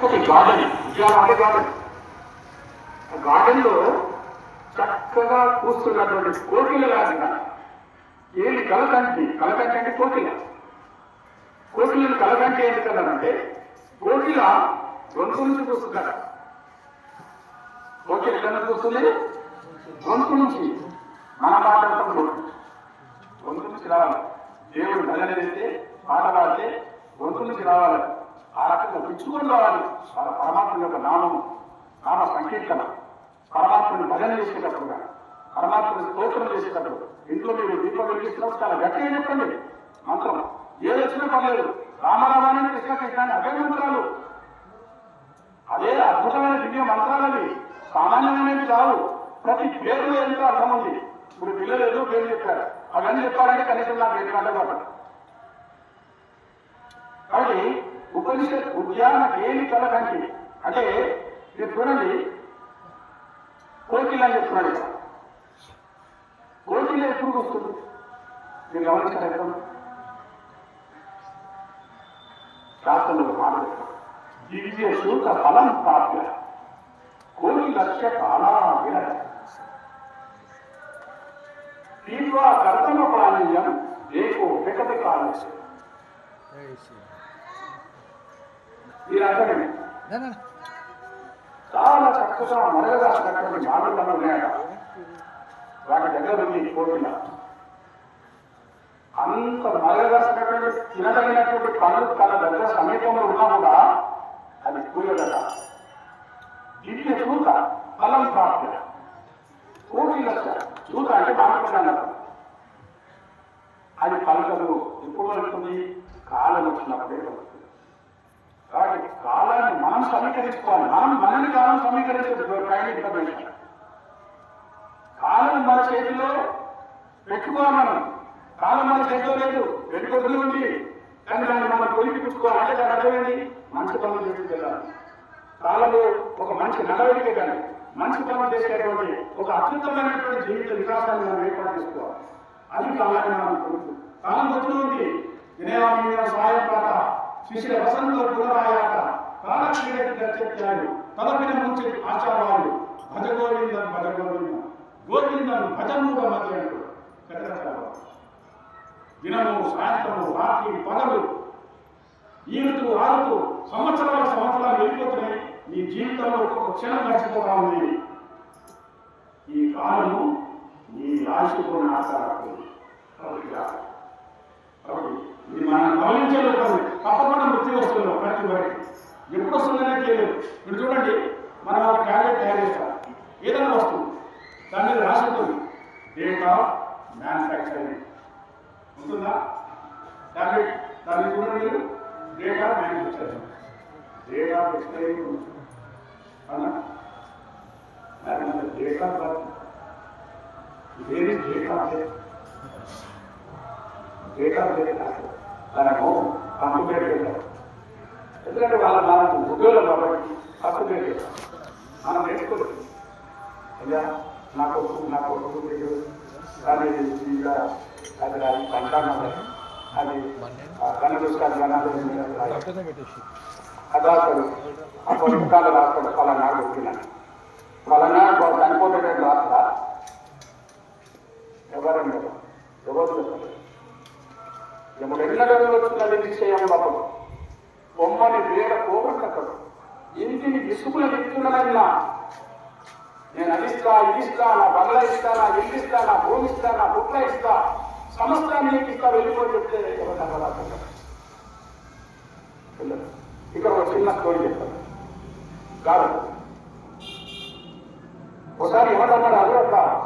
చక్కటి గార్డెన్, ఉద్యానం అంటే garden. Garden లో చక్కగా కూస్తున్నటువంటి కోకిల లాగా ఏది కలకంటి అంటే కోకిల. కోకిలను కలకంటి ఎందుకన్నారంటే కోకిల గొంతు నుంచి కూస్తుందట. కోకిల ఎక్కడ కూస్తుంది? గొంతు నుంచి. మనం మాట్లాడతాం గొంతు నుంచి రావాలి. దేవుడు భజన చేస్తే పాట పాడితే గొంతు నుంచి రావాలి. ఆ రకంగా పిచ్చుకొని రావాలి. వాళ్ళ పరమాత్మ యొక్క నామ సంకీర్తన, పరమాత్మని భజన చేసేటప్పుడు, పరమాత్మని స్తోత్రం చేసేటప్పుడు, ఇంట్లో మీరు దీపం వెలిగిస్తున్నప్పుడు చాలా గట్టిగా చెప్పండి మంత్రం. ఏది వచ్చినా పర్లేదు. రామరామాయణ కృష్ణ కృష్ణాన్ని అవే మంత్రాలు, అదే అద్భుతమైన దివ్య మంత్రాలని సామాన్యమైనవి కావు. ప్రతి పేరులో ఎంతో అర్థం ఉంది. ఇప్పుడు పిల్లలు ఏదో పేరు చెప్పారు, అవన్నీ చెప్పాలంటే కనీసం నాకు 2 గంటలు పట్టదు. కాబట్టి ఉపనిషత్ ఉద్యాన ఏమి కలకంటి అంటే మీరు చూడండి, కోకిల అని చెప్తున్నాడు. కోకిల ఎప్పుడు వస్తుంది మీరు గమనించారు? ఎక్కడ శాస్త్రంలో మాట దివ్య శూక ఫలం ప్రాప్య కోటి లక్ష కాలా విరహ తీవ్ర కర్తమ పానీయం ఏకో పెకటి కాలస్య. మీరు అర్థమే చాలా చక్కగా మరగదాసినటువంటి మాటలు ఉన్నాయట. వాటి దగ్గర ఉంది కోకిల. అంత మరగదాసినటువంటి తినదగినటువంటి పనులు తన దగ్గర సమీపంలో ఉన్నా కూడా అది కూయగట. దివ్య చూత ఫలం ప్రాప్య కోకిల చూత అంటే మాట్లాడాలి. అది పలకలు ఎప్పుడు వస్తుంది? కాలం వచ్చినప్పుడే వస్తుంది. కాబట్టి కాలాన్ని మనం సమీకరించుకోవాలి. మనని కాలం సమీకరించే కాలం మన చేతిలో పెట్టుకోవాలి. మనం కాలం మన చేతిలో లేదు, వెనుకొద్దులు ఉంది. కానీ దాన్ని మనం కొలికి పుచ్చుకోవాలి. అంటే దాని అర్థమైంది మంచి పనులు చేసుకెళ్ళాలి. కాలంలో ఒక మంచి నడవడిక కానీ మంచి పనులు చేసేటువంటి ఒక అద్భుతమైనటువంటి జీవిత వికాసాన్ని మనం ఏర్పాటు చేసుకోవాలి. అది కాలాన్ని మనం కొలుపు. కాలం వస్తూ ఉంది. వినయామీన సాయం పాట శిష్యుల వసంతో పునరాయాట కాలక్రీడకి గచ్చెత్తాడు తలపిన ముంచి ఆచారాలు భజగోవిందం గోవిందం భజమూఢ మధ్య దినము సాయంత్రము రాత్రి పగలు ఈరుతూ ఆరుతూ సంవత్సరాలు వెళ్ళిపోతున్నాయి. నీ జీవితంలో ఒక్కొక్క క్షణం గడిచిపోతా ఉంది. ఈ కాలము నీ రాశితో ఆచారాలు. కాబట్టి ఇది మనం గమనించలేదు. తప్పకుండా మృత్యు వస్తున్నాం ప్రతి వారికి. ఎప్పుడు వస్తుందనే తెలియదు. మీరు చూడండి, మనం ఒక ట్యాబ్లెట్ తయారు చేస్తాం, ఏదైనా వస్తుంది దాని మీద రాసి ఉంటుంది డేట్ ఆఫ్ మ్యానుఫ్యాక్చరింగ్ ఉంటుందా? ట్యాబ్లెట్ దాన్ని చూడండి మీరు, date of manufacturing, date of expiry అవునా? డేట్ ఆఫ్ బర్త్ వేరే డేట్ ఆఫ్ తనకు కంప్యూటర్ చేశారు. ఎందుకంటే మనకు ఉద్యోగం కాబట్టి కంప్యూటర్ చేశారు. మనం నేర్చుకోవచ్చు. అయ్యా నా కొడుకు కానీ అది పంటాను అది కన్నదృష్టాలు అదాస్తాడు. అప్పుడు పుట్టాలు రాస్తాడు. పలానాడు వచ్చినాను పలానాడు చనిపోయేటట్టు రాస్తా ఎవరు చెప్పలేదు. ఎప్పుడు ఎన్నడూ వచ్చినది నిశ్చయం బాబు బొమ్మని వేడ పోగొట్టకడు ఇంటిని విసుగులు చెప్తున్నానన్నా నేను అది ఇస్తా, ఇది ఇస్తా, నా బంగ్లా ఇస్తా, నా ఇల్లు ఇస్తా, నా భూమి ఇస్తా, నా బుట్ల ఇస్తా, సమస్తాన్ని నీకు ఇస్తా వెళ్ళిపోయి చెప్తే ఎవరు ఇక్కడ ఒక చిన్న స్టోరీ చెప్తాను. కాదు ఒకసారి ఎవరన్నారు అది ఒక